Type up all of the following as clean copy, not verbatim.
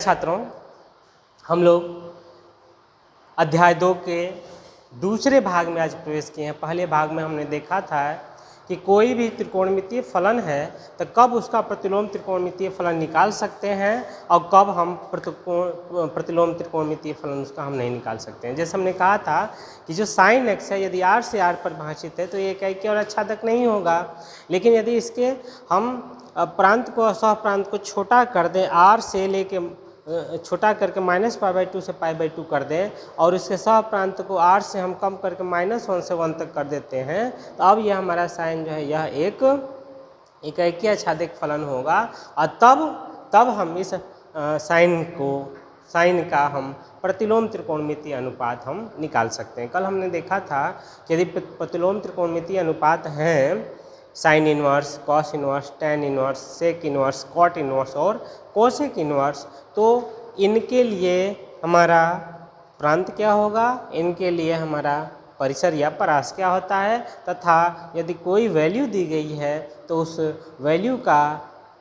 छात्रों, हम लोग अध्याय 2 के दूसरे भाग में आज प्रवेश किए हैं। पहले भाग में हमने देखा था कि कोई भी त्रिकोणमितीय फलन है तो कब उसका प्रतिलोम त्रिकोणमितीय फलन निकाल सकते हैं और कब हम प्रतिलोम त्रिकोणमितीय फलन उसका हम नहीं निकाल सकते हैं। जैसे हमने कहा था कि जो साइन एक्स है यदि आर से आर परिभाषित है तो ये एकाकी और आच्छादक नहीं होगा, लेकिन यदि इसके हम प्रांत को सह प्रांत को छोटा कर दें, आर से लेके छोटा करके -π/2 से π/2 कर दें और इसके सह प्रांत को r से हम कम करके -1 से 1 तक कर देते हैं, तो अब यह हमारा साइन जो है यह एक एकाकी आच्छादित फलन होगा और तब हम इस साइन का हम प्रतिलोम त्रिकोणमितीय अनुपात हम निकाल सकते हैं। कल हमने देखा था कि यदि प्रतिलोम त्रिकोणमितीय अनुपात हैं sine inverse, cos inverse, tan inverse, sec inverse, cot inverse और कोसेक इनवर्स, तो इनके लिए हमारा प्रांत क्या होगा, इनके लिए हमारा परिसर या परास क्या होता है, तथा यदि कोई वैल्यू दी गई है तो उस वैल्यू का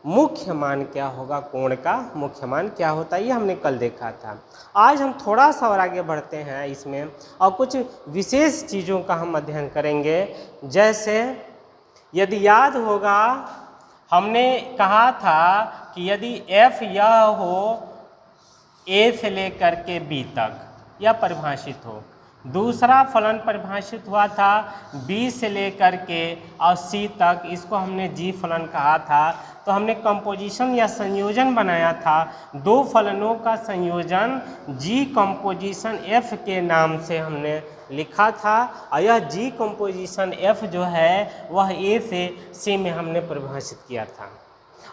मुख्य मान क्या होगा, कोण का मुख्य मान क्या होता है, ये हमने कल देखा था। आज हम थोड़ा सा और आगे बढ़ते हैं इसमें और कुछ विशेष चीज़ों का हम अध्ययन करेंगे। जैसे यदि याद होगा हमने कहा था कि यदि f यह हो a से लेकर के b तक यह परिभाषित हो, दूसरा फलन परिभाषित हुआ था b से लेकर के और c तक, इसको हमने g फलन कहा था। तो हमने कंपोजिशन या संयोजन बनाया था, दो फलनों का संयोजन g कंपोजिशन f के नाम से हमने लिखा था और यह g कंपोजिशन f जो है वह a से c में हमने परिभाषित किया था।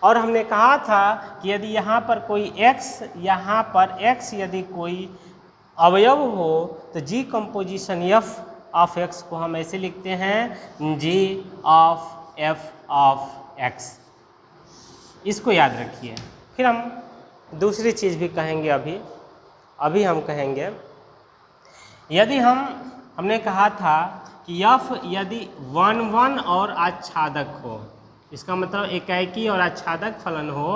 और हमने कहा था कि यदि यहाँ पर कोई x यदि कोई अवयव हो तो g composition f of x को हम ऐसे लिखते हैं g of f of x, इसको याद रखिए। फिर हम दूसरी चीज़ भी कहेंगे, अभी हम कहेंगे यदि हमने कहा था कि f यदि 1 और आच्छादक हो, इसका मतलब एकाकी और आच्छादक फलन हो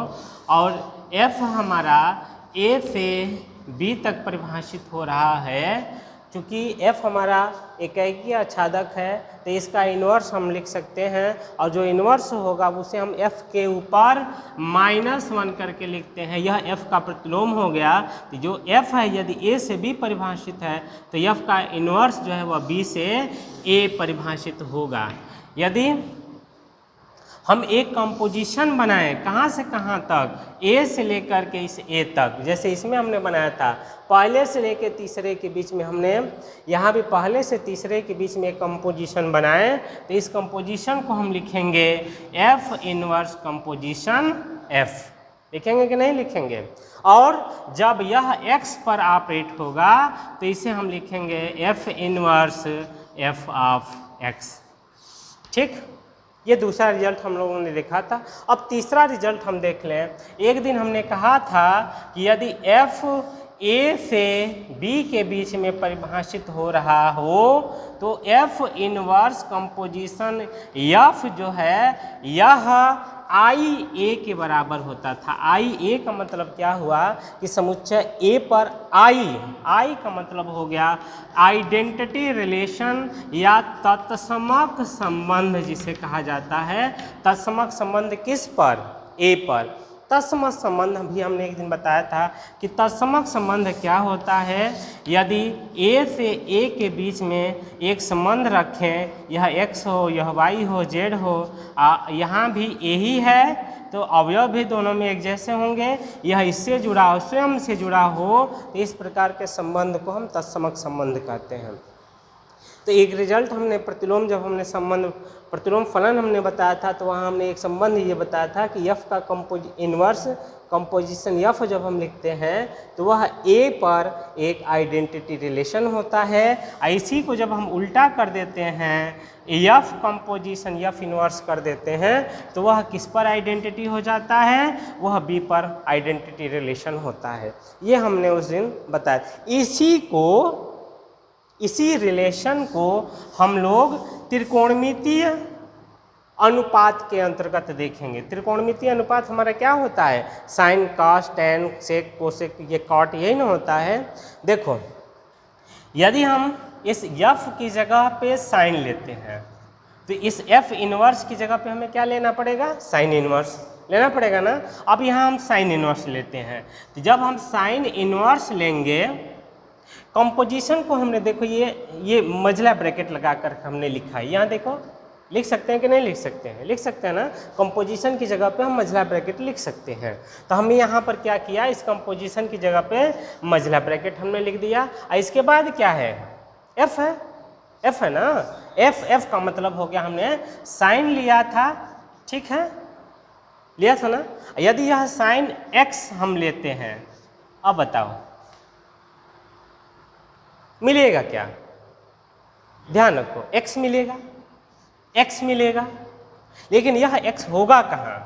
और f हमारा a से b तक परिभाषित हो रहा है, क्योंकि f हमारा एकाकी आच्छादक है तो इसका इन्वर्स हम लिख सकते हैं और जो इन्वर्स होगा उसे हम f के ऊपर -1 करके लिखते हैं, यह f का प्रतिलोम हो गया। तो जो f है यदि a से b परिभाषित है तो f का इन्वर्स जो है वह b से a परिभाषित होगा। यदि हम एक कंपोजिशन बनाएं कहाँ से कहाँ तक, a से लेकर के इस a तक, जैसे इसमें हमने बनाया था पहले से लेकर तीसरे के बीच में, हमने यहाँ भी पहले से तीसरे के बीच में एक कंपोजिशन बनाए तो इस कंपोजिशन को हम लिखेंगे f इनवर्स कंपोजिशन f, लिखेंगे कि नहीं लिखेंगे। और जब यह x पर ऑपरेट होगा तो इसे हम लिखेंगे f inverse f of x। ठीक, ये दूसरा रिजल्ट हम लोगों ने देखा था। अब तीसरा रिजल्ट हम देख लें। एक दिन हमने कहा था कि यदि f a से b के बीच में परिभाषित हो रहा हो तो f इनवर्स कंपोजिशन f जो है यह IA के बराबर होता था। IA का मतलब क्या हुआ कि समुच्चय A पर I का मतलब हो गया आइडेंटिटी रिलेशन या तत्समक संबंध जिसे कहा जाता है। तत्समक संबंध किस पर, A पर। तत्समक संबंध भी हमने एक दिन बताया था कि तत्समक संबंध क्या होता है, यदि A से A के बीच में एक संबंध रखें, यह x हो, यह y हो, z हो, यहाँ भी A ही है तो अवयव भी दोनों में एक जैसे होंगे, यह इससे जुड़ा हो, स्वयं से जुड़ा हो, तो इस प्रकार के संबंध को हम तत्समक संबंध कहते हैं। तो एक रिजल्ट हमने प्रतिलोम, जब हमने संबंध प्रतिलोम फलन हमने बताया था तो वहाँ हमने एक संबंध ये बताया था कि f का इनवर्स कंपोजिशन f जब हम लिखते हैं तो वह A पर एक आइडेंटिटी रिलेशन होता है। इसी को जब हम उल्टा कर देते हैं, f कंपोजिशन f इनवर्स कर देते हैं तो वह किस पर आइडेंटिटी हो जाता है, वह B पर आइडेंटिटी रिलेशन होता है। ये हमने उस दिन बताया। इसी रिलेशन को हम लोग त्रिकोणमितीय अनुपात के अंतर्गत देखेंगे। त्रिकोणमितीय अनुपात हमारा क्या होता है? साइन, कॉस, टैन, सेक, कोसेक, ये कॉट, यही ना होता है। देखो यदि हम इस f की जगह पे साइन लेते हैं तो इस f इनवर्स की जगह पे हमें क्या लेना पड़ेगा? साइन इनवर्स लेना पड़ेगा ना। अब यहाँ हम साइन इनवर्स लेते हैं, तो जब हम साइन इनवर्स लेंगे, कंपोजिशन को हमने देखो ये मझला ब्रैकेट लगाकर हमने लिखा है, यहाँ देखो लिख सकते हैं कि नहीं लिख सकते हैं? लिख सकते हैं ना। कंपोजिशन की जगह पे हम मझला ब्रैकेट लिख सकते हैं। तो हमने यहाँ पर क्या किया, इस कंपोजिशन की जगह पे मझला ब्रैकेट हमने लिख दिया। और इसके बाद क्या है? f है, f है ना। f का मतलब हो गया हमने साइन लिया था, ठीक है, लिया था ना। यदि यह साइन x हम लेते हैं, अब बताओ मिलेगा क्या? ध्यान रखो, x मिलेगा, x मिलेगा, लेकिन यह x होगा कहाँ?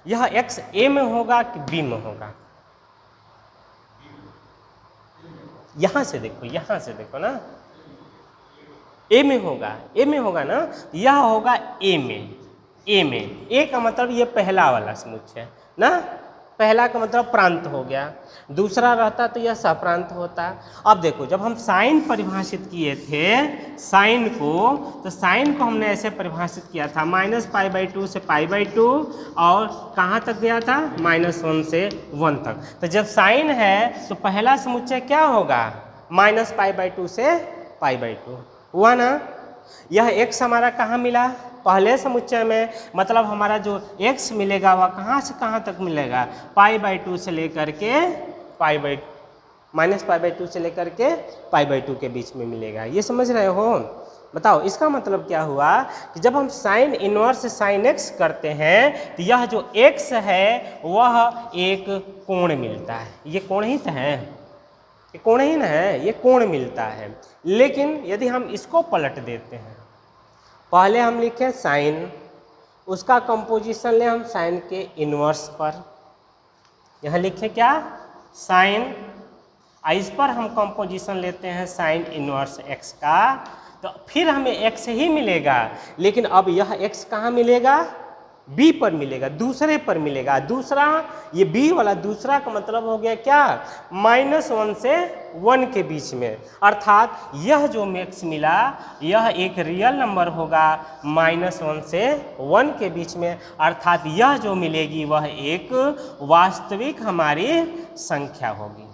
यह x a में होगा कि b में होगा? यहाँ से देखो, यहाँ से देखो ना, a में होगा, a में होगा ना। यह होगा a में, a में। a का मतलब ये पहला वाला समुच्चय ना, पहला का मतलब प्रांत हो गया, दूसरा रहता तो यह सप्रांत होता। अब देखो जब हम साइन परिभाषित किए थे साइन को, तो साइन को हमने ऐसे परिभाषित किया था -π/2 से π/2, और कहाँ तक गया था? -1 से 1 तक। तो जब साइन है तो पहला समुच्चय क्या होगा? -π/2 से π/2 हुआ ना। यह x हमारा कहाँ मिला? पहले समुच्चय में, मतलब हमारा जो x मिलेगा वह कहाँ से कहाँ तक मिलेगा? π/2 से लेकर के -π/2 से लेकर के π/2 के बीच में मिलेगा। ये समझ रहे हो? बताओ इसका मतलब क्या हुआ कि जब हम साइन इनवर्स साइन x करते हैं तो यह जो x है वह एक कोण मिलता है। ये कोण ही तो है, ये कोण ही ना है, ये कोण मिलता है। लेकिन यदि हम इसको पलट देते हैं, पहले हम लिखें साइन, उसका कंपोजिशन ले हम साइन के इनवर्स पर, यहाँ लिखें क्या? साइन, इस पर हम कंपोजिशन लेते हैं साइन इनवर्स x का, तो फिर हमें x ही मिलेगा। लेकिन अब यह x कहाँ मिलेगा? b पर मिलेगा, दूसरे पर मिलेगा। दूसरा, ये b वाला दूसरा का मतलब हो गया क्या? -1 से 1 के बीच में। अर्थात यह जो x मिला यह एक रियल नंबर होगा -1 से 1 के बीच में। अर्थात यह जो मिलेगी वह एक वास्तविक हमारी संख्या होगी।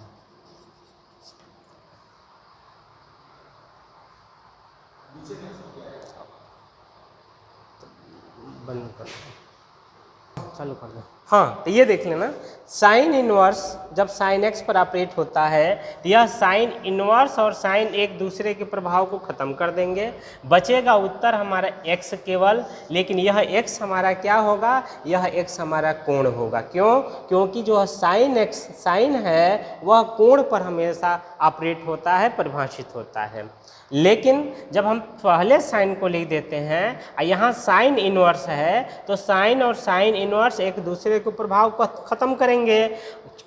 बंद कर दो, चालू कर दो। हाँ, तो ये देख लेना, साइन इनवर्स जब साइन x पर ऑपरेट होता है तो यह साइन इनवर्स और साइन एक दूसरे के प्रभाव को खत्म कर देंगे। बचेगा उत्तर हमारा x केवल, लेकिन यह x हमारा क्या होगा? यह x हमारा कोण होगा। क्यों? क्योंकि जो साइन x साइन है वह कोण पर हमेशा ऑपरेट होता है, परिभाषित होता है। लेकिन जब हम पहले साइन को लिख देते हैं और यहाँ साइन इनवर्स है, तो साइन और साइन इनवर्स एक दूसरे के प्रभाव को खत्म करेंगे,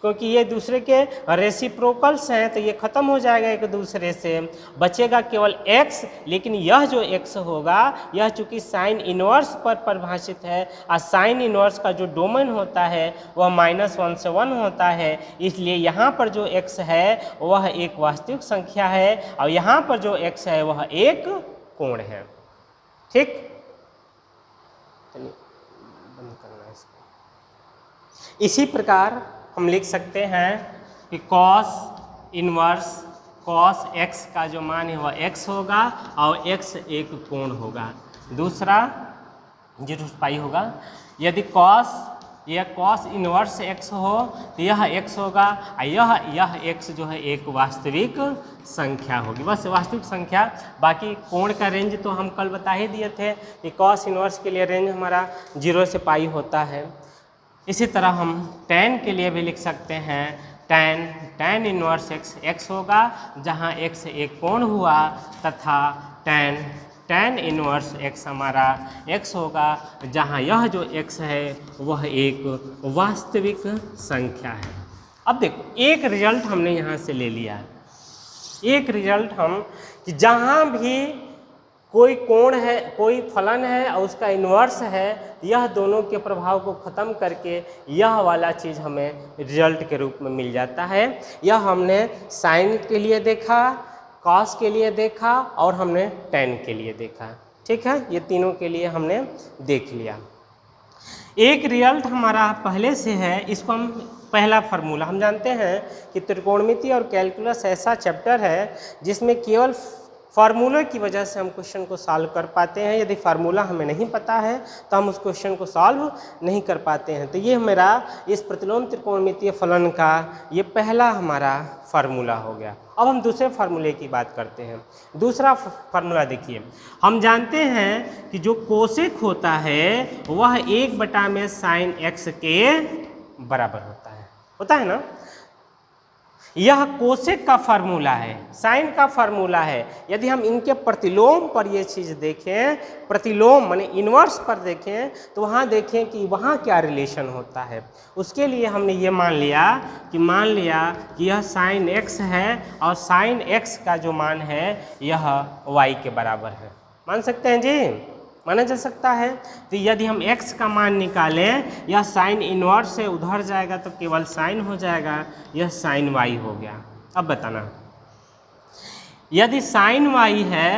क्योंकि ये दूसरे के रेसिप्रोकल्स हैं, तो ये खत्म हो जाएगा एक दूसरे से। बचेगा केवल x, लेकिन यह जो x होगा यह चूंकि साइन इनवर्स पर परिभाषित है और साइन इनवर्स का जो डोमेन होता है वह -1 से 1 होता है, इसलिए यहाँ पर जो x है वह एक वास्तविक संख्या है और यहाँ पर जो x है वह एक कोण है। ठीक, चलिए बंद करना है इसको। इसी प्रकार हम लिख सकते हैं कि कॉस इनवर्स कॉस x का जो मान है वह x होगा और x एक कोण होगा। दूसरा 0 होगा। यदि यह कॉस इनवर्स x हो तो यह x होगा और यह x जो है एक वास्तविक संख्या होगी, बस वास्तविक संख्या। बाकी कोण का रेंज तो हम कल बता ही दिए थे कि कॉस इनवर्स के लिए रेंज हमारा 0 से पाई होता है। इसी तरह हम tan के लिए भी लिख सकते हैं, tan इनवर्स x होगा जहाँ x एक कोण हुआ, तथा tan इनवर्स x हमारा x होगा जहाँ यह जो x है वह एक वास्तविक संख्या है। अब देखो एक रिजल्ट हमने यहाँ से ले लिया, एक रिजल्ट हम कि जहाँ भी कोई कोण है, कोई फलन है और उसका इन्वर्स है, यह दोनों के प्रभाव को ख़त्म करके यह वाला चीज़ हमें रिजल्ट के रूप में मिल जाता है। यह हमने साइन के लिए देखा, कॉस के लिए देखा और हमने टेन के लिए देखा। ठीक है, ये तीनों के लिए हमने देख लिया। एक रिजल्ट हमारा पहले से है, इसको हम पहला फार्मूला, हम जानते हैं कि त्रिकोणमिति और कैलकुलस ऐसा चैप्टर है जिसमें केवल फार्मूला की वजह से हम क्वेश्चन को सॉल्व कर पाते हैं। यदि फार्मूला हमें नहीं पता है तो हम उस क्वेश्चन को सॉल्व नहीं कर पाते हैं। तो ये मेरा इस प्रतिलोम त्रिकोणमितीय फलन का ये पहला हमारा फार्मूला हो गया। अब हम दूसरे फार्मूले की बात करते हैं। दूसरा फार्मूला देखिए, हम जानते हैं कि जो कोसेक होता है वह 1 में साइन एक्स के बराबर होता है ना। यह कोसेक का फार्मूला है, साइन का फार्मूला है। यदि हम इनके प्रतिलोम पर ये चीज़ देखें, प्रतिलोम माने इन्वर्स पर देखें, तो वहाँ देखें कि वहाँ क्या रिलेशन होता है। उसके लिए हमने ये मान लिया कि यह साइन एक्स है और साइन एक्स का जो मान है यह वाई के बराबर है। मान सकते हैं जी, माना जा सकता है। तो यदि हम x का मान निकालें, यह साइन इन्वर्स से उधर जाएगा तो केवल साइन हो जाएगा, यह साइन y हो गया। अब बताना, यदि साइन y है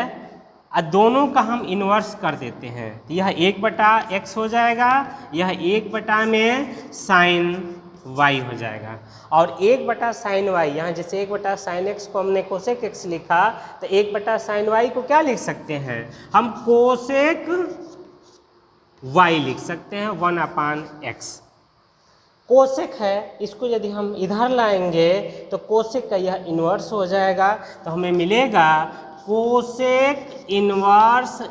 और दोनों का हम इन्वर्स कर देते हैं तो यह 1/x हो जाएगा, यह 1 में साइन y हो जाएगा। और 1/sin y, यहाँ जैसे 1/sin x को हमने कोसेक x लिखा, तो 1/sin y को क्या लिख सकते हैं हम, कोसेक y लिख सकते हैं 1/x। कोसेक है, इसको यदि हम इधर लाएंगे तो कोसेक का यह इन्वर्स हो जाएगा, तो हमें मिलेगा कोसेक इन्वर्स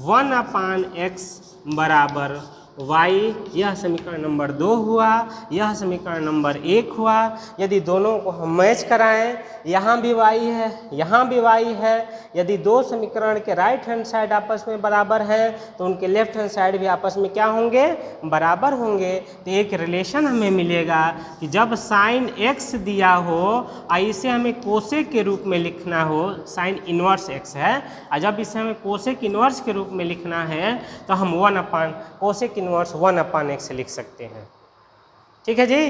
1/x बराबर y। यह समीकरण नंबर 2 हुआ, यह समीकरण नंबर 1 हुआ। यदि दोनों को हम मैच कराएं, यहाँ भी y है, यहाँ भी y है, यदि दो समीकरण के राइट हैंड साइड आपस में बराबर है तो उनके लेफ्ट हैंड साइड भी आपस में क्या होंगे, बराबर होंगे। तो एक रिलेशन हमें मिलेगा कि जब साइन x दिया हो और इसे हमें कोसेक के रूप में लिखना हो, साइन इन्वर्स x है, और जब इसे हमें कोसेक इन्वर्स के रूप में लिखना है तो हम कोसेक इन्वर्स 1/x लिख सकते हैं। ठीक है जी,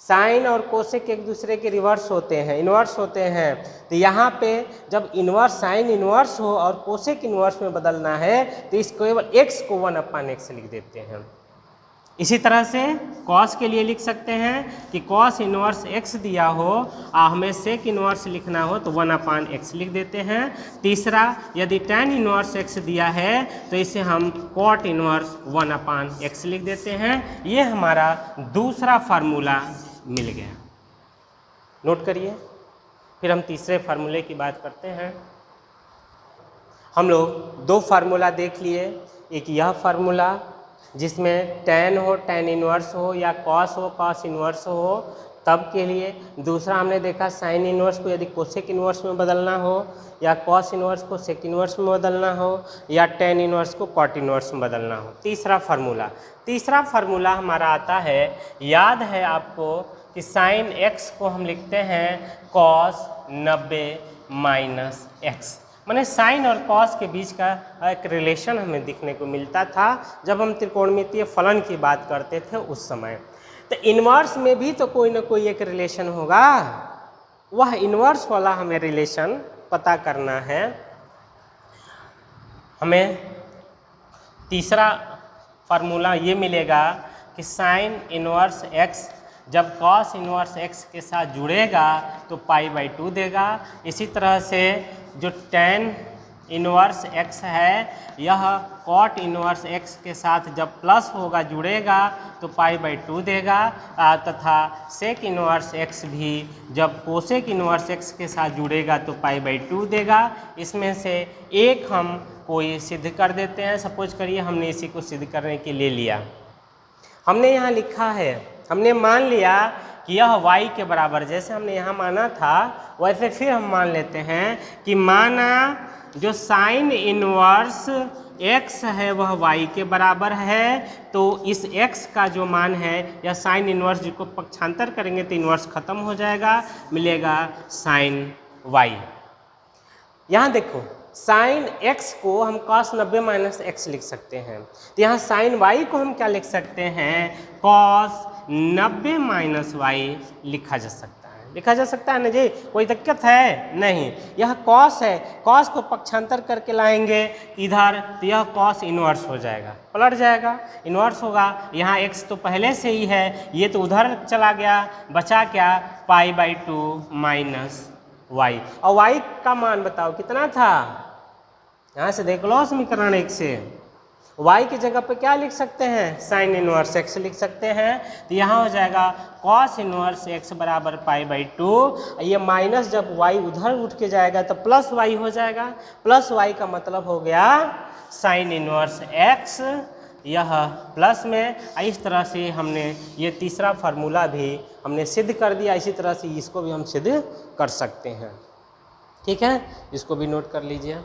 साइन और कोसेक एक दूसरे के रिवर्स होते हैं, इन्वर्स होते हैं। तो यहाँ पे जब इन्वर्स, साइन इन्वर्स हो और कोसेक इन्वर्स में बदलना है तो इस केवल x को 1/x लिख देते हैं। इसी तरह से कॉस के लिए लिख सकते हैं कि कॉस इन्वर्स x दिया हो और हमें सेक इन्वर्स लिखना हो तो 1/x लिख देते हैं। तीसरा, यदि tan इन्वर्स x दिया है तो इसे हम कॉट इन्वर्स 1/x लिख देते हैं। ये हमारा दूसरा फार्मूला मिल गया, नोट करिए। फिर हम तीसरे फार्मूले की बात करते हैं। हम लोग 2 फार्मूला देख लिए, एक यह फार्मूला जिसमें tan हो, tan इन्वर्स हो, या cos हो, cos इन्वर्स हो, तब के लिए। दूसरा हमने देखा साइन इन्वर्स को यदि कोसेक इन्वर्स में बदलना हो, या cos इन्वर्स को सेक इन्वर्स में बदलना हो, या tan इन्वर्स को cot इन्वर्स में बदलना हो। तीसरा फार्मूला हमारा आता है, याद है आपको कि साइन x को हम लिखते हैं cos 90 - x। माने साइन और कॉस के बीच का एक रिलेशन हमें दिखने को मिलता था जब हम त्रिकोणमितीय फलन की बात करते थे उस समय। तो इन्वर्स में भी तो कोई ना कोई एक रिलेशन होगा, वह इन्वर्स वाला हमें रिलेशन पता करना है। हमें तीसरा फार्मूला ये मिलेगा कि साइन इन्वर्स x जब कॉस इन्वर्स x के साथ जुड़ेगा तो π/2 देगा। इसी तरह से जो tan इन्वर्स x है यह कॉट इन्वर्स x के साथ जब प्लस होगा, जुड़ेगा तो π/2 देगा, तथा सेक इन्वर्स x भी जब कोसेक इन्वर्स x के साथ जुड़ेगा तो π/2 देगा। इसमें से एक हम कोई सिद्ध कर देते हैं। सपोज करिए हमने इसी को सिद्ध करने के लिए लिया, हमने यहाँ लिखा है, हमने मान लिया कि यह y के बराबर, जैसे हमने यहाँ माना था वैसे फिर हम मान लेते हैं कि माना जो साइन इन्वर्स x है वह y के बराबर है, तो इस x का जो मान है या साइन इन्वर्स जिसको पक्षांतर करेंगे तो इन्वर्स खत्म हो जाएगा, मिलेगा साइन y। यहाँ देखो साइन x को हम cos 90 माइनस एक्स लिख सकते हैं। तो यहाँ साइन y को हम क्या लिख सकते हैं, cos 90 माइनस वाई लिखा जा सकता है। लिखा जा सकता है ना जी, कोई दिक्कत है नहीं। यह cos है, cos को पक्षांतर करके लाएंगे इधर तो यह cos इनवर्स हो जाएगा, पलट जाएगा, इनवर्स होगा। यहाँ x तो पहले से ही है, ये तो उधर चला गया, बचा क्या, π/2 माइनस y। और y का मान बताओ कितना था, यहाँ से देख लो समीकरण 1 से। y की जगह पे क्या लिख सकते हैं, साइन इनवर्स x लिख सकते हैं। तो यहाँ हो जाएगा cos इनवर्स x बराबर π/2। ये माइनस जब y उधर उठ के जाएगा तो प्लस y हो जाएगा। प्लस y का मतलब हो गया साइन इनवर्स x, यह प्लस में। इस तरह से हमने ये तीसरा फार्मूला भी हमने सिद्ध कर दिया। इसी तरह से इसको भी हम सिद्ध कर सकते हैं। ठीक है, इसको भी नोट कर लीजिए।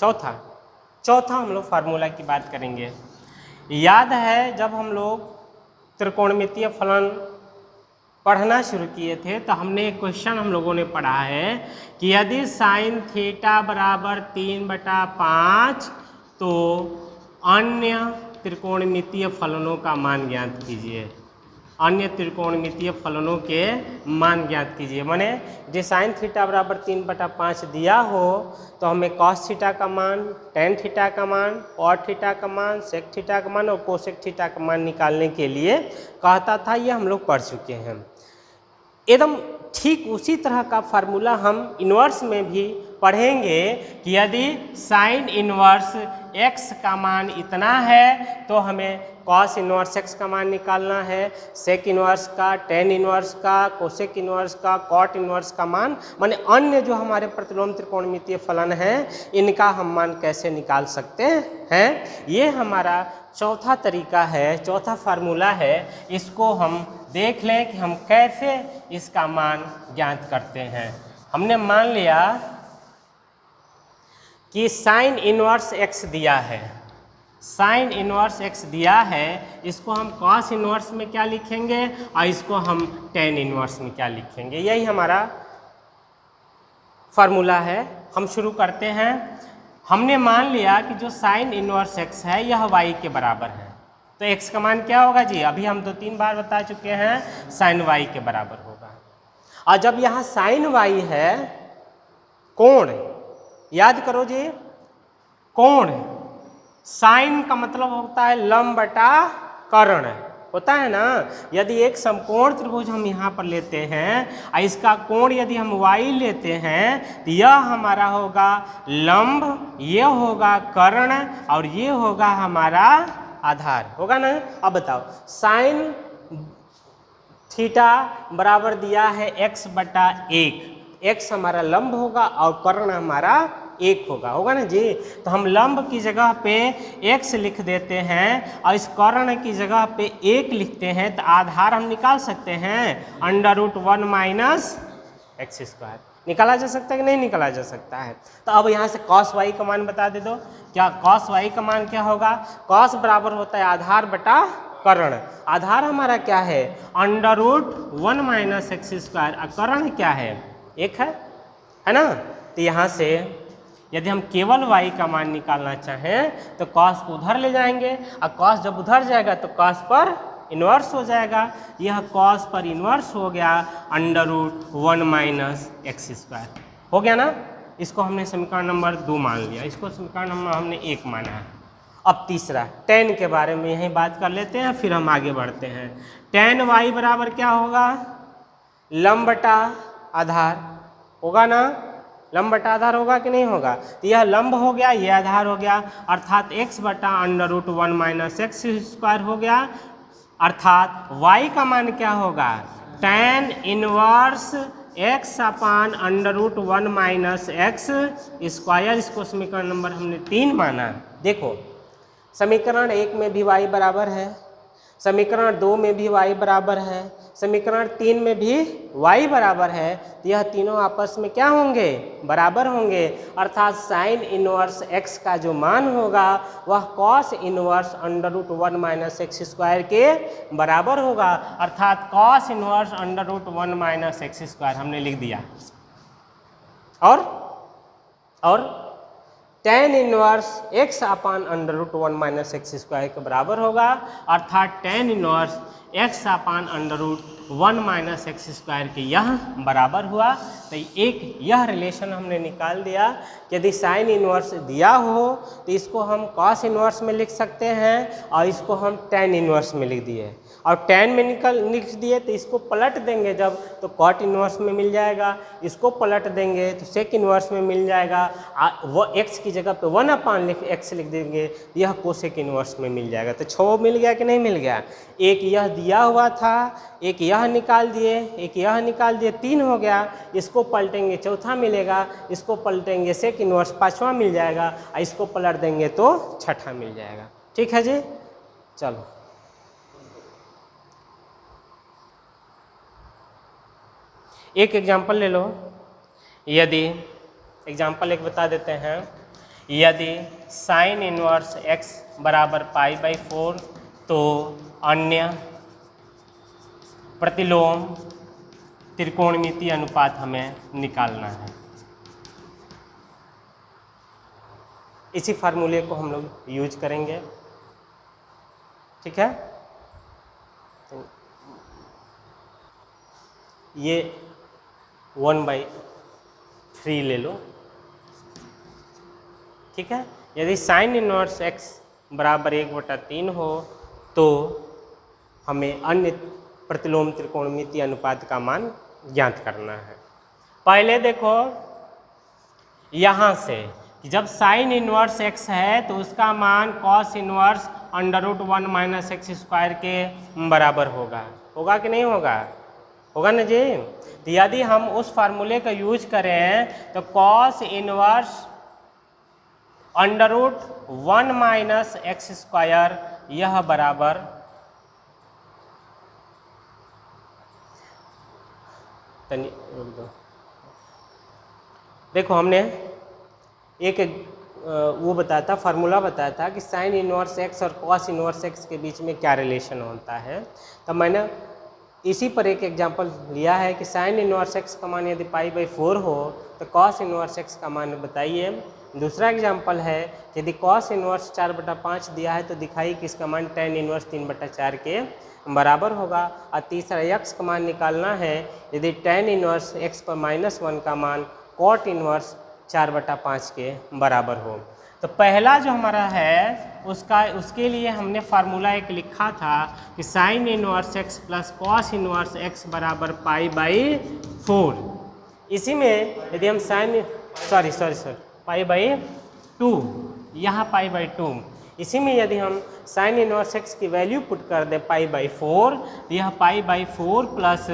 चौथा हम लोग फार्मूला की बात करेंगे। याद है जब हम लोग त्रिकोणमितीय फलन पढ़ना शुरू किए थे तो हमने एक क्वेश्चन हम लोगों ने पढ़ा है कि यदि साइन थीटा बराबर 3/5 तो अन्य त्रिकोणमितीय फलनों का मान ज्ञात कीजिए। अन्य त्रिकोणमितीय फलनों के मान ज्ञात कीजिए। माने जो साइन थीटा बराबर 3/5 दिया हो तो हमें कॉस थीटा का मान, टेन थीटा का मान, कॉट थीटा का मान, सेक थीटा का मान और कोसेक थीटा का मान निकालने के लिए कहता था। ये हम लोग पढ़ चुके हैं। एकदम ठीक उसी तरह का फार्मूला हम इन्वर्स में भी पढ़ेंगे कि यदि साइन इन्वर्स x का मान इतना है तो हमें कॉस इन्वर्स x का मान निकालना है, सेक इन्वर्स का, टेन इन्वर्स का, कोसेक इन्वर्स का, कॉट इन्वर्स का मान, माने अन्य जो हमारे प्रतिलोम त्रिकोणमितीय फलन हैं इनका हम मान कैसे निकाल सकते हैं। ये हमारा चौथा तरीका है, चौथा फार्मूला है। इसको हम देख लें कि हम कैसे इसका मान ज्ञात करते हैं। हमने मान लिया कि साइन इनवर्स x दिया है, साइन इनवर्स x दिया है, इसको हम कॉस इनवर्स में क्या लिखेंगे और इसको हम टेन इनवर्स में क्या लिखेंगे। यही हमारा फार्मूला है। हम शुरू करते हैं। हमने मान लिया कि जो साइन इनवर्स x है यह y के बराबर है, तो x का मान क्या होगा जी, अभी हम 2-3 बार बता चुके हैं, साइन y के बराबर होगा। और जब यहाँ साइन y है, कोण याद करो जी, कोण साइन का मतलब होता है लंब बटा कर्ण, होता है ना। यदि एक समकोण त्रिभुज हम यहाँ पर लेते हैं और इसका कोण यदि हम y लेते हैं तो यह हमारा होगा लंब, ये होगा कर्ण और ये होगा हमारा आधार, होगा ना। अब बताओ, साइन थीटा बराबर दिया है x/1, x हमारा लंब होगा और कर्ण हमारा 1 होगा, होगा ना जी। तो हम लंब की जगह पे x लिख देते हैं और इस कर्ण की जगह पे 1 लिखते हैं, तो आधार हम निकाल सकते हैं √1 - x²। निकाला जा सकता है कि नहीं निकाला जा सकता है। तो अब यहाँ से cos y का मान बता दे दो, क्या cos y का मान क्या होगा। cos बराबर होता है आधार बटा कर्ण। आधार हमारा क्या है, √1 - x²। और कर्ण क्या है, 1 है ना। तो यहाँ से यदि हम केवल y का मान निकालना चाहें तो cos को उधर ले जाएंगे और cos जब उधर जाएगा तो cos पर इन्वर्स हो जाएगा। यह cos पर इन्वर्स हो गया √1 - x², हो गया ना। इसको हमने समीकरण नंबर 2 मान लिया, इसको समीकरण नंबर हमने 1 माना है। अब तीसरा tan के बारे में यही बात कर लेते हैं, फिर हम आगे बढ़ते हैं। tan y बराबर क्या होगा, लंब बटा आधार, होगा ना। लंब बटा आधार होगा कि नहीं होगा। तो यह लंब हो गया, यह आधार हो गया, अर्थात x/√1 - x² हो गया। अर्थात y का मान क्या होगा, tan इनवर्स x/√1 - x²। इसको समीकरण नंबर हमने 3 माना। देखो समीकरण 1 में भी y बराबर है, समीकरण 2 में भी y बराबर है, समीकरण 3 में भी y बराबर है, तो यह तीनों आपस में क्या होंगे, बराबर होंगे। अर्थात साइन इनवर्स x का जो मान होगा वह cos inverse under root 1 minus x square के बराबर होगा। अर्थात cos inverse under root 1 minus x square हमने लिख दिया। और tan inverse x upon under root 1 minus x square के बराबर होगा। अर्थात tan inverse x upon under root 1 minus x square के यह बराबर हुआ। तो एक यह रिलेशन हमने निकाल दिया कि यदि साइन इनवर्स दिया हो तो इसको हम कॉस इनवर्स में लिख सकते हैं और इसको हम टेन इनवर्स में लिख दिए, और टेन में लिख दिए तो इसको पलट देंगे जब तो कॉट इनवर्स में मिल जाएगा, इसको पलट देंगे तो सेक इनवर्स में मिल जाएगा। वो x की जगह पे 1 अपान x लिख देंगे, यह कोसेक इनवर्स में मिल जाएगा। तो 6 मिल गया कि नहीं मिल गया। एक यह दिया हुआ था, एक यह निकाल दिए, एक यह निकाल दिए, 3 हो गया। इसको पलटेंगे चौथा मिलेगा, इसको पलटेंगे सेक इनवर्स पाँचवा मिल जाएगा, और इसको पलट देंगे तो छठा मिल जाएगा। ठीक है जी, चलो एक एग्जाम्पल ले लो। यदि एग्जाम्पल एक बता देते हैं, यदि साइन इनवर्स x बराबर π/4 तो अन्य प्रतिलोम त्रिकोणमितीय अनुपात हमें निकालना है। इसी फार्मूले को हम लोग यूज करेंगे। ठीक है, तो ये 1/3 ले लो। ठीक है, यदि साइन इनवर्स x बराबर 1/3 हो तो हमें अन्य प्रतिलोम त्रिकोणमितीय अनुपात का मान ज्ञात करना है। पहले देखो यहाँ से कि जब साइन इनवर्स x है तो उसका मान cos inverse under root 1 minus x square के बराबर होगा। होगा कि नहीं होगा, होगा ना जी। तो यदि हम उस फार्मूले का यूज करें तो cos inverse under root 1 minus x square यह बराबर देखो हमने एक वो बताया था, फार्मूला बताया था कि साइन इनवर्स एक्स और कॉस इनवर्स एक्स के बीच में क्या रिलेशन होता है। तो मैंने इसी पर एक एग्जांपल लिया है कि साइन इनवर्स एक्स का मान यदि π/4 हो तो कॉस इनवर्स एक्स का मान बताइए। दूसरा एग्जांपल है यदि कॉस इनवर्स 4/5 दिया है तो दिखाइए कि इसका मान tan इनवर्स 3/4 के बराबर होगा। और तीसरा x का मान निकालना है, यदि tan इनवर्स x पर -1 का मान कॉट इनवर्स 4/5 के बराबर हो। तो पहला जो हमारा है उसके लिए हमने फार्मूला एक लिखा था कि sine inverse x plus cos inverse x बराबर π/4। इसी में यदि हम π/2, यहाँ π/2, इसी में यदि हम साइन इनवर्स x की वैल्यू पुट कर दें π/4 तो यह π/4 प्लस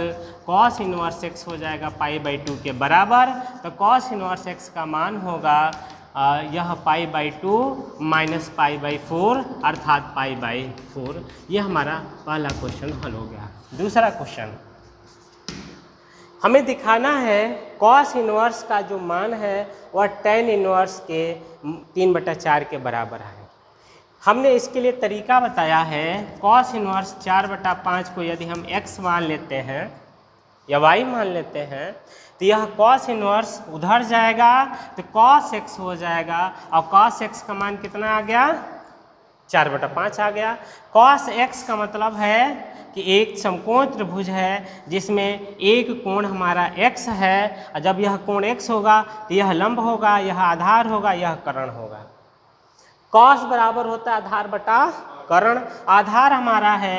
कॉस इनवर्स x हो जाएगा π/2 के बराबर। तो कॉस इनवर्स x का मान होगा यह π/2 माइनस π/4 अर्थात π/4। यह हमारा पहला क्वेश्चन हल हो गया। दूसरा क्वेश्चन हमें दिखाना है कॉस इनवर्स का जो मान है वह tan इनवर्स के 3/4 के बराबर है। हमने इसके लिए तरीका बताया है, कॉस इनवर्स 4/5 को यदि हम x मान लेते हैं या y मान लेते हैं तो यह कॉस इनवर्स उधर जाएगा तो कॉस x हो जाएगा, और कॉस x का मान कितना आ गया, 4/5 आ गया। कॉस x का मतलब है कि एक समकोण त्रिभुज है जिसमें एक कोण हमारा x है, और जब यह कोण x होगा तो यह लंब होगा, यह आधार होगा, यह कर्ण होगा। कॉस बराबर होता है आधार बटा कर्ण। आधार हमारा है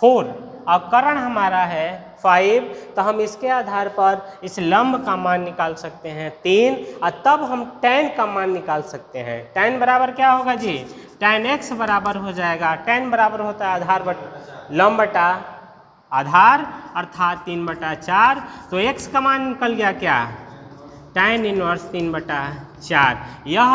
4 और कर्ण हमारा है 5। तो हम इसके आधार पर इस लंब का मान निकाल सकते हैं 3, और तब हम tan का मान निकाल सकते हैं। tan बराबर क्या होगा जी, tan x बराबर हो जाएगा, tan बराबर होता है आधार बटा लंब बटा आधार अर्थात 3/4। तो x का मान निकल गया क्या, tan इनवर्स 3/4। यह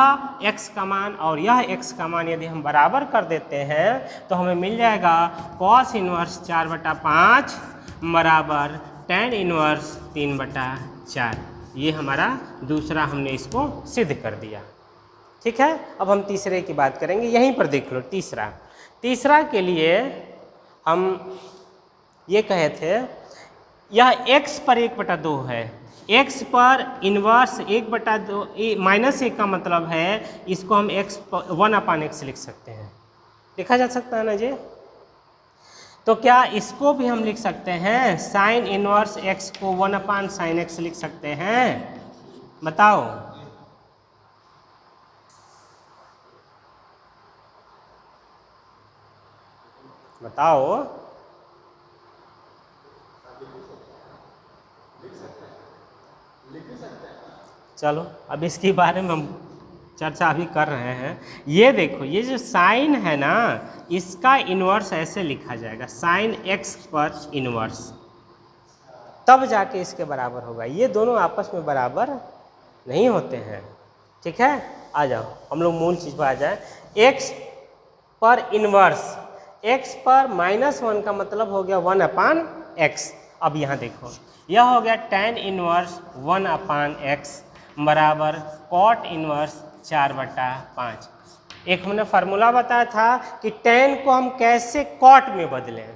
x का मान और यह x का मान यदि हम बराबर कर देते हैं तो हमें मिल जाएगा cos इनवर्स 4/5 बराबर tan इनवर्स 3/4। ये हमारा दूसरा हमने इसको सिद्ध कर दिया। ठीक है, अब हम तीसरे की बात करेंगे। यहीं पर देख लो तीसरा के लिए हम ये कहे थे यह x पर 1/2 है। x पर इन्वर्स 1/2 -1 का मतलब है इसको हम x 1/x लिख सकते हैं। लिखा जा सकता है ना जी। तो क्या इसको भी हम लिख सकते हैं साइन इनवर्स x को 1/sin x लिख सकते हैं? बताओ। बताओ। चलो अब इसके बारे में हम चर्चा अभी कर रहे हैं। ये देखो ये जो साइन है ना इसका इन्वर्स ऐसे लिखा जाएगा साइन x पर इन्वर्स, तब जाके इसके बराबर होगा। ये दोनों आपस में बराबर नहीं होते हैं। ठीक है, आ जाओ हम लोग मूल चीज़ पर आ जाए। x पर इन्वर्स, x पर -1 का मतलब हो गया 1/x। अब यहाँ देखो यह हो गया tan इनवर्स 1/x बराबर cot इनवर्स 4/5। एक हमने फार्मूला बताया था कि tan को हम कैसे cot में बदलें।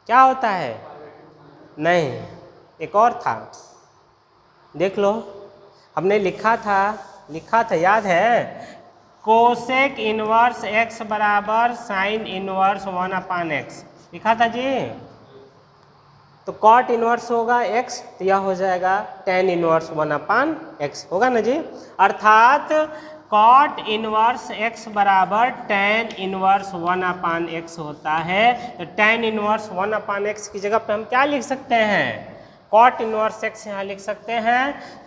क्या होता है? नहीं, एक और था, देख लो। हमने लिखा था याद है, कोसेक इनवर्स x बराबर साइन इनवर्स 1/x लिखा था जी। तो कॉट इनवर्स होगा x, तो यह हो जाएगा tan इनवर्स 1/x होगा ना जी। अर्थात कॉट इनवर्स x बराबर tan इनवर्स 1/x होता है। तो tan इनवर्स 1/x की जगह पे हम क्या लिख सकते हैं? कॉट इनवर्स x यहाँ लिख सकते हैं।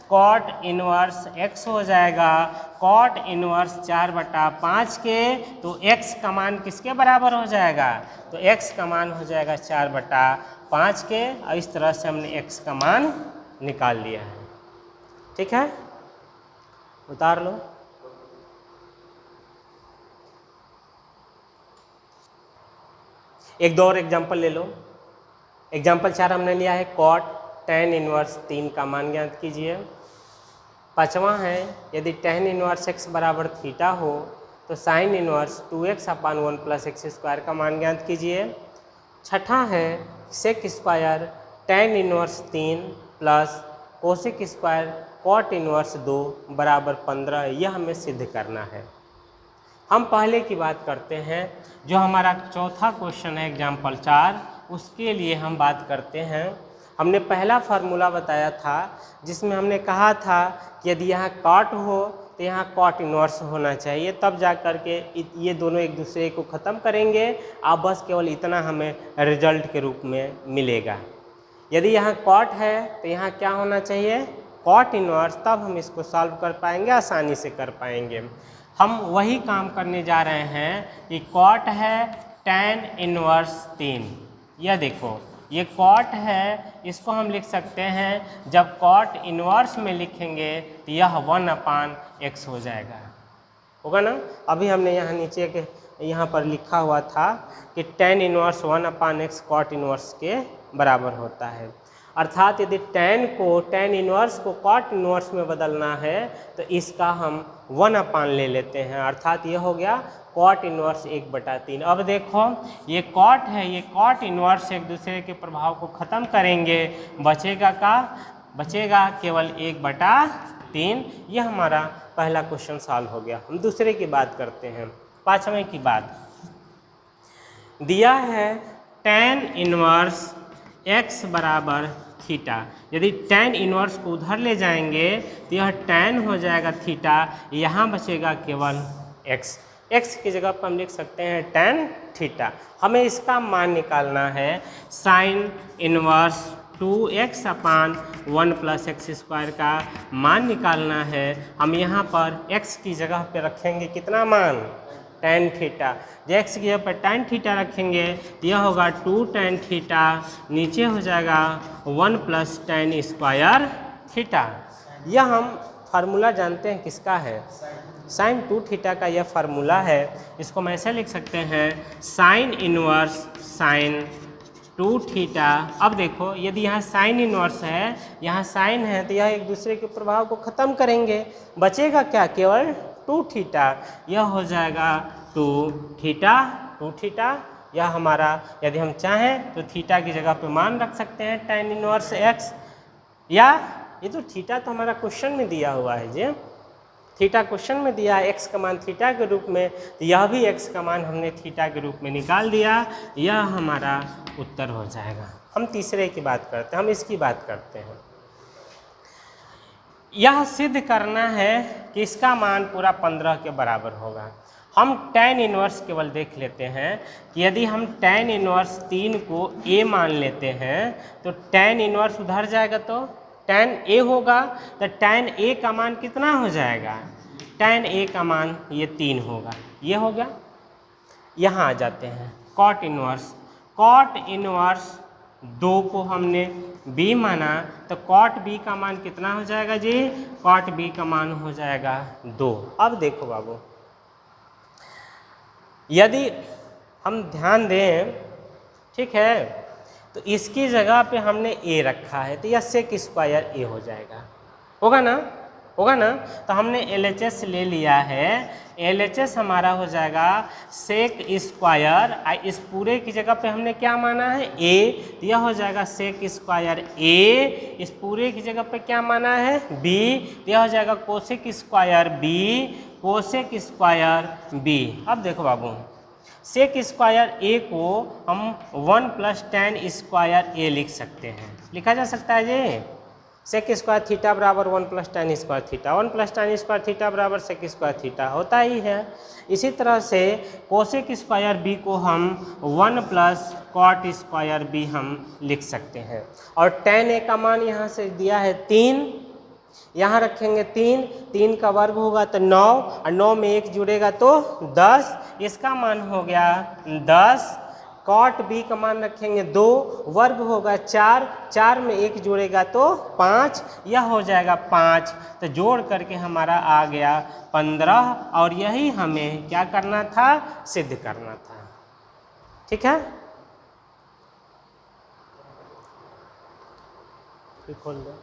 कॉट इनवर्स x हो जाएगा कॉट इनवर्स 4/5 के, तो x का मान किसके बराबर हो जाएगा? तो x का मान हो जाएगा 4/5 के, और इस तरह से हमने x का मान निकाल लिया है। ठीक है, उतार लो। एक दो और एग्जाम्पल ले लो। एग्जाम्पल 4 हमने लिया है कॉट tan इनवर्स 3 का मान ज्ञात कीजिए। पाँचवा है यदि tan इनवर्स x बराबर थीटा हो तो साइन इनवर्स 2x/1 + x² का मान ज्ञात कीजिए। छठा है sec square tan inverse 3 plus cosec square cot inverse 2 बराबर 15। यह हमें सिद्ध करना है। हम पहले की बात करते हैं, जो हमारा चौथा क्वेश्चन है एग्जाम्पल 4, उसके लिए हम बात करते हैं। हमने पहला फार्मूला बताया था जिसमें हमने कहा था कि यदि यहाँ कॉट हो तो यहाँ कॉट इनवर्स होना चाहिए, तब जा कर के ये दोनों एक दूसरे को ख़त्म करेंगे। अब बस केवल इतना हमें रिजल्ट के रूप में मिलेगा। यदि यहाँ कॉट है तो यहाँ क्या होना चाहिए? कॉट इनवर्स, तब हम इसको सॉल्व कर पाएंगे, आसानी से कर पाएंगे। हम वही काम करने जा रहे हैं कि कॉट है tan इनवर्स 3। यह देखो ये कॉट है, इसको हम लिख सकते हैं, जब कॉट इनवर्स में लिखेंगे तो यह 1/x हो जाएगा, होगा ना। अभी हमने यहाँ नीचे के यहाँ पर लिखा हुआ था कि tan inverse 1/x cot inverse के बराबर होता है। अर्थात यदि tan इनवर्स को कॉट इनवर्स में बदलना है तो इसका हम 1/, ले लेते हैं। अर्थात ये हो गया कॉट इनवर्स 1/3। अब देखो ये कॉट है, ये कॉट इनवर्स एक दूसरे के प्रभाव को ख़त्म करेंगे, बचेगा का? बचेगा केवल 1/3। यह हमारा पहला क्वेश्चन सॉल्व हो गया। हम दूसरे की बात करते हैं, पाँचवें की बात। दिया है tan इनवर्स x बराबर थीटा। यदि tan इनवर्स को उधर ले जाएंगे तो यह tan हो जाएगा थीटा, यहाँ बचेगा केवल x। x की जगह पर हम लिख सकते हैं tan थीटा। हमें इसका मान निकालना है, साइन इनवर्स 2x/1 + x² का मान निकालना है। हम यहाँ पर x की जगह पे रखेंगे कितना मान? tan theta. जब x की जगह पर tan थीटा रखेंगे तो यह होगा 2 tan थीटा, नीचे हो जाएगा 1 + tan² थीटा। यह हम फार्मूला जानते हैं किसका है, साइन 2 थीटा का यह फार्मूला है। इसको हम ऐसे लिख सकते हैं साइन इनवर्स साइन 2 थीटा। अब देखो यदि यहाँ साइन इनवर्स है, यहाँ साइन है, तो यह एक दूसरे के प्रभाव को ख़त्म करेंगे, बचेगा क्या, केवल 2 थीटा। यह हो जाएगा 2 थीटा, 2 थीटा। यह हमारा, यदि हम चाहें तो थीटा की जगह पे मान रख सकते हैं tan इनवर्स x, या ये तो थीटा तो हमारा क्वेश्चन में दिया हुआ है जी, थीटा क्वेश्चन में दिया है x का मान थीटा के रूप में, तो यह भी x का मान हमने थीटा के रूप में निकाल दिया। यह हमारा उत्तर हो जाएगा। हम तीसरे की बात करते हैं, हम इसकी बात करते हैं। यह सिद्ध करना है कि इसका मान पूरा 15 के बराबर होगा। हम tan इनवर्स केवल देख लेते हैं कि यदि हम tan इनवर्स 3 को a मान लेते हैं तो tan इनवर्स उधर जाएगा तो tan a होगा, तो tan a का मान कितना हो जाएगा, tan a का मान ये 3 होगा, ये हो गया। यहाँ आ जाते हैं cot इनवर्स, cot इनवर्स 2 को हमने b माना, तो cot b का मान कितना हो जाएगा जी, cot b का मान हो जाएगा 2। अब देखो बाबू, यदि हम ध्यान दें, ठीक है, तो इसकी जगह पे हमने a रखा है, तो यह सेक स्क्वायर a हो जाएगा, होगा ना, होगा ना। तो हमने LHS ले लिया है, LHS हमारा हो जाएगा सेक स्क्वायर, इस पूरे की जगह पे हमने क्या माना है a, तो यह हो जाएगा सेक स्क्वायर a, इस पूरे की जगह पे क्या माना है b, तो यह हो जाएगा cosec square b, cosec square b। अब देखो बाबू, सेक स्क्वायर a को हम 1 + tan स्क्वायर a लिख सकते हैं, लिखा जा सकता है जी। सेक स्क्वायर थीटा बराबर 1 + tan square theta, 1 + tan square theta बराबर सेक स्क्वायर थीटा होता ही है। इसी तरह से कोसेक स्क्वायर b को हम 1 + cot स्क्वायर b हम लिख सकते हैं। और tan a का मान यहाँ से दिया है 3, यहाँ रखेंगे 3, 3 का वर्ग होगा तो 9, और 9 में 1 जुड़ेगा तो 10, इसका मान हो गया 10। cot b का मान रखेंगे 2, वर्ग होगा 4, 4 में 1 जुड़ेगा तो 5, यह हो जाएगा 5। तो जोड़ करके हमारा आ गया 15, और यही हमें क्या करना था, सिद्ध करना था। ठीक है, खोल दो।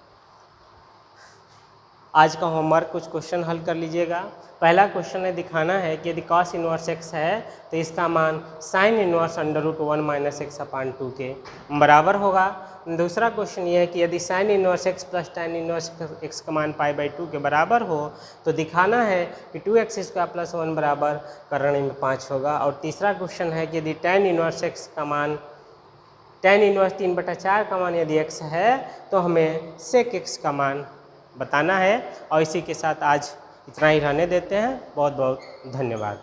आज का होमवर्क कुछ क्वेश्चन हल कर लीजिएगा। पहला क्वेश्चन है, दिखाना है कि यदि cos इनवर्स x है तो इसका मान sin इनवर्स √1 - x/2 के बराबर होगा। दूसरा क्वेश्चन ये है कि यदि sin inverse x + tan inverse x का मान π/2 के बराबर हो तो दिखाना है कि 2x² + 1 बराबर करने में 5 होगा। और तीसरा क्वेश्चन है कि यदि tan इनवर्स x का मान, tan इनवर्स 3/4 का मान यदि x है तो हमें sec x का मान बताना है। और इसी के साथ आज इतना ही रहने देते हैं। बहुत बहुत धन्यवाद।